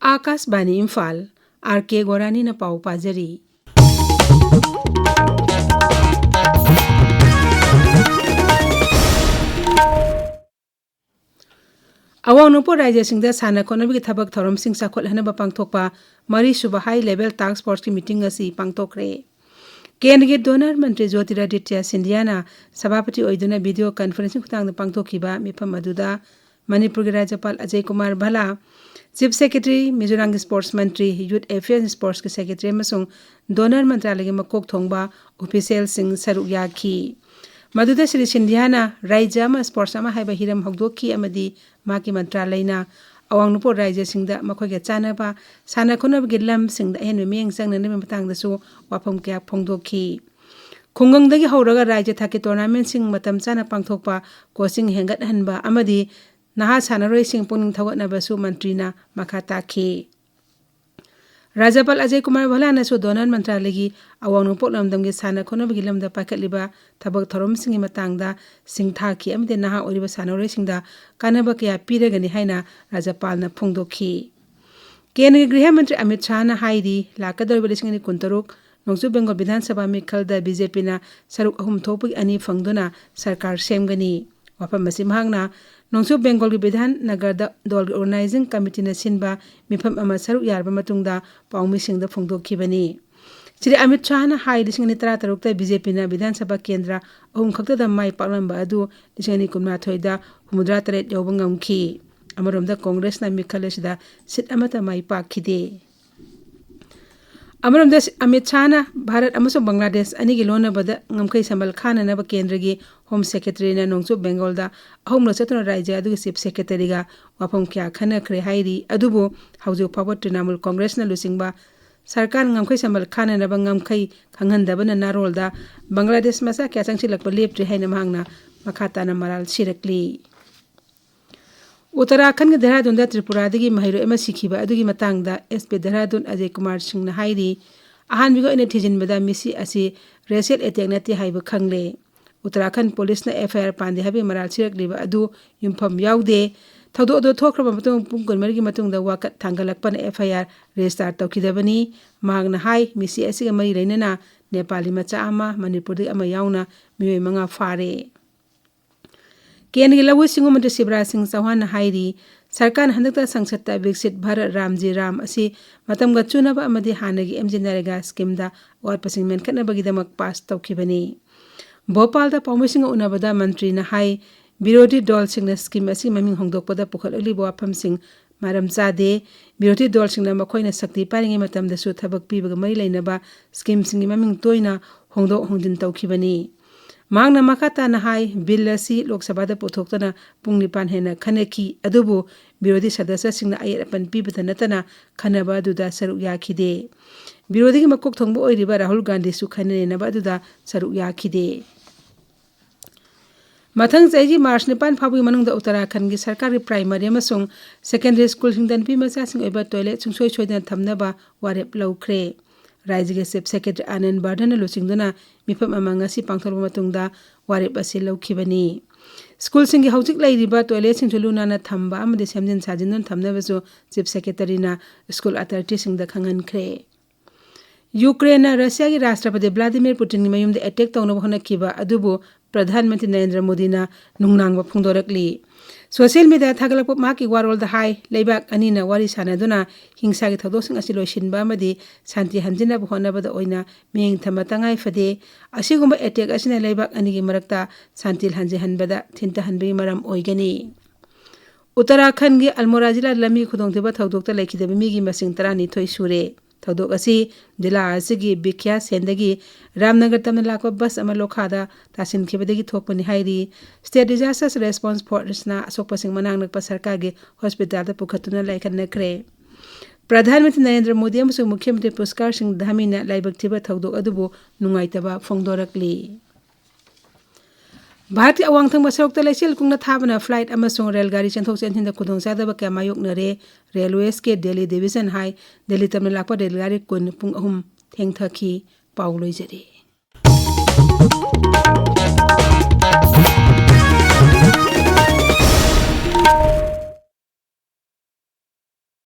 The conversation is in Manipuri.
आकाशवाणी इम्फाल R.K. गोरानी न पाउ पाजरी। अवांग नोंपोर राज्यसिंगदा साना खोनबगी थबक थौरमसिंग चाखोटहनबा पांगथोकपा मरीसुबा हाई लेवल टास्क फोर्स की मीटिंग असी पांगथोकरे। केंद्रीय डोनर मंत्री ज्योतिरादित्य सिंधियाना सभापति ओइदुना वीडियो कॉन्फ्रेंसिंग खुतांगदा पांगथोकिबा मिफम अदुदा मणिपुर के राज्यपाल अजय कुमार भला, चीफ सेक्रेटरी मिजोराम के स्पोर्ट्स मंत्री, यूथ अफेयर्स स्पोर्ट्स के सेक्रेटरी अमसुंग डोनर मंत्रालय के मकोक थोंगबा ऑफिशियल सिंह सरुक याखी। मदुदा श्री सिंधियाना राज्य अमा स्पोर्ट्स अमा हाइबा हिरम हौदोकी अमदी माकी मंत्रालयना अवांग नोंपोर राज्यसिंगदा मखोइगे चानबा साना खोनबगी लमसिंगदा अहेनबा मियेंग चंगननबा मतांगदसु वाफम कया फोंगदोखी। खुंगंगदगी हौरगा राज्य थाकी टूर्नामेंट सिंग मतम चाना पांगथोकपा कोचिंग हेंगतहनबा अमदी नहा सानरोइसिंग पुनिंग थवटनबसु मंत्रीना मखा ताखी। राज्यपाल अजय कुमार भलानसु डोनर मंत्रालय की अवांग नोंपोर लमदमगी साना खोनबगी लमदा पाइखतलिबा थबक थौरमसिंगी मतांगदा सिंगथाखी अमदे नहा ओरिबा सानरोइसिंगदा कानबा कया पीरगनी हाइना राज्यपालना फोंगदोखी। केंद्रीय गृह मंत्री अमित शाहना हाइरी लाकदौरिबा 2023 नोंचू बेंगल विधानसभा मिखलदा बीजेपीना सरुक अहुम थोपगी अनी फंगदुना सरकार सेमगनी। वाफम असी महांगना नोंचू बेंगल की विधान नगर दल ऑर्गेनाइजिंग कमिटी न सिनबा मिफम अमा सरुक यारबा मतुंगदा पाउमीसिंगदा फोंगदोखिबनी। श्री अमित शाहना हाई 2013 बीजेपी न विधानसभा केंद्र अहुम खक्तदा माई पाकलंबा अदु 2019 हुमुद्रा 8 यौबा ngamखी। अमरोमदा कांग्रेस न मिखलसिदा सीट अमता माई पाखिदे। अमरोमदा अमित शाहना भारत अमसो बांग्लादेश अनिगी लोनबदा ngamखै संबल खाननबा केंद्र की होम सेक्रेटरी न नोंचू बेंगलदा अहुम लचतुन राज्य अदुगी चीफ सेक्रेटरी गा वाफम क्या खनखरे हाइरी अदुबो हौजो फावत तृणमूल कांग्रेस न लुसिंगबा सरकार ngamखै संबल खाननबा ngamखै खंगहनदबना नारोलदा बांग्लादेश मसा क्या चंगसिलकपा लेप्ट्रि हाइना महांगना मखाताना मराल सिरकली। उत्तराखंड के देहरादून त्रिपुरादगी महिरो एमा सिखिबा अदुगी मतांगदा एसपी देहरादून अजय कुमार सिंह हाइरी अहानबिगो इन थिजिनबदा मिसी असि रेशियल अटैक नति हाइबा खंगले। उत्तराखंड पुलिस न एफआईआर पांदे हाबी मराल सिरकलिबा अदु युमफम याउदे थौदो दो थोखरबा मतुंग पुंग कुनमरगी मतुंगदा वाकत थांगलकपन एफआईआर रेजिस्टर तौखिदबनी। मांगना हाई मिसी असिगा मरी लैनना नेपाली मचा अमा मणिपुरदगी अमा याउना मियोय मंगा फारे। केंद्र के लघु सिंह मंत्री शिवराज सिंह चौहान हाइरी सरकार हंदकता संसदता विकसित भारत रामजी राम असी मतमगा चुनबा अमदी हानगी एमजी नरेगा स्कीमदा वाटपसिंग मेनखतनबगीदमक पास तौखिबनी। भोपालदा पाउमिसिंग उनबदा मंत्री न हाई विरोधी दल सिंह स्कीम असी ममिंग होंदोकपदा पुखललिबा वाफमसिंग मारम चादे। विरोधी दल सिंह मखोइना शक्ति पारिंगे मतमदसु थबक पीबगा मरी लैनबा स्कीम सिंगी ममिंग तोइना होंदोक होंदिन तौखिबनी। मांगना मखाताना हाई बिल असी लोकसभा पुथोक्तना पुंग 9 हेना खनखी अदुबु विरोधी सदस्य सिंगना अयेर अपन पीबदा नतना खनबा अदुदा सरुक याखिदे। विरोधी की मकोक थोंगबो ओइरिबा राहुल गांधी सु खननेनबा अदुदा सरुक याखिदे। मथंग चाइगी मार्च 9 फाबुगी मनुंगदा उत्तराखंड की सरकारी प्राइमरी अमसुंग सेकेंडरी स्कूल सिंगदन पी मचा सिंग ओइबा टॉयलेट सुंगसोय सोयदना थमनबा वारेप लौखरे। राज्य के चीफ सेक्रेटरी आनंद बर्धन लुचिंगदुना मिफम अमंगसी पांगथोरबा मतुंगदा वारेप असी लौखिबनी। स्कूल सिंगी हौजिक लैरिबा टॉयलेट सिंग लुनाना थंबा अमदि सेमजिन साजिनदुन थमनबसु चीफ सेक्रेटरी ना स्कूल अथॉरिटी सिंगदा खंगनखरे। यूक्रेन रशिया की राष्ट्रपति व्लादिमीर पुतिन की मयुमदे अटैक तौनबा होनखिबा अदुबु प्रधानमंत्री नरेंद्र मोदी ना नुंगनांगबा फोंदोरकली। सोशल मीडिया थागलप माकी वारोलदा हाई लेबाक अनीना वारी सानदुना हिंसा की थौदोसिंग असि लोइसिनबा अमदि शांति हंजिनबा होनबदा ओइना मियेंग थमा तंगाई फदे। असिगुंबा अटैक असिना लेबाक अनीगी मरक्ता शांति हंजिहनबदा थिंतहनबगी मरम ओइगनी। उत्तराखंड की अल्मोड़ा जिला लमी खुदोंथिबा थौदोक्ता लेखिदबा मीगी मसिंग 32 सुरे। थौदोक असी जिला असिगी बिख्या सेंदगी रामनगर तमना लाकपा बस अमा लोखादा तासिनखिबदगी थोकपनि हाइरी। स्टेट डिजास्टर रेस्पॉन्स फोर्सना असोकपसिंग मनांगनकपा सरकार के हॉस्पिटल पुखतुना लाइखनखरे। प्रधानमंत्री नरेंद्र मोदी अमसुंग मुख्यमंत्री पुष्कर सिंह धामीना लाइबकथिबा थौदोक अदुबु नुंगाइतबा फोंदोरकली। भारत की अवांगथंग सरुकता लेसिल कुंगना थाबना फ्लाइट अमसुंग रेलगाड़ी चेंथोक चेंथिनदा खुदोंचादबा क्या मायोकनरे। रेलवेज के दिल्ली डिवीजन हाई दिल्ली तमना लाकपा रेलगाड़ी कुन पुंग 3 थेंगथखी पाउ लोइजरी।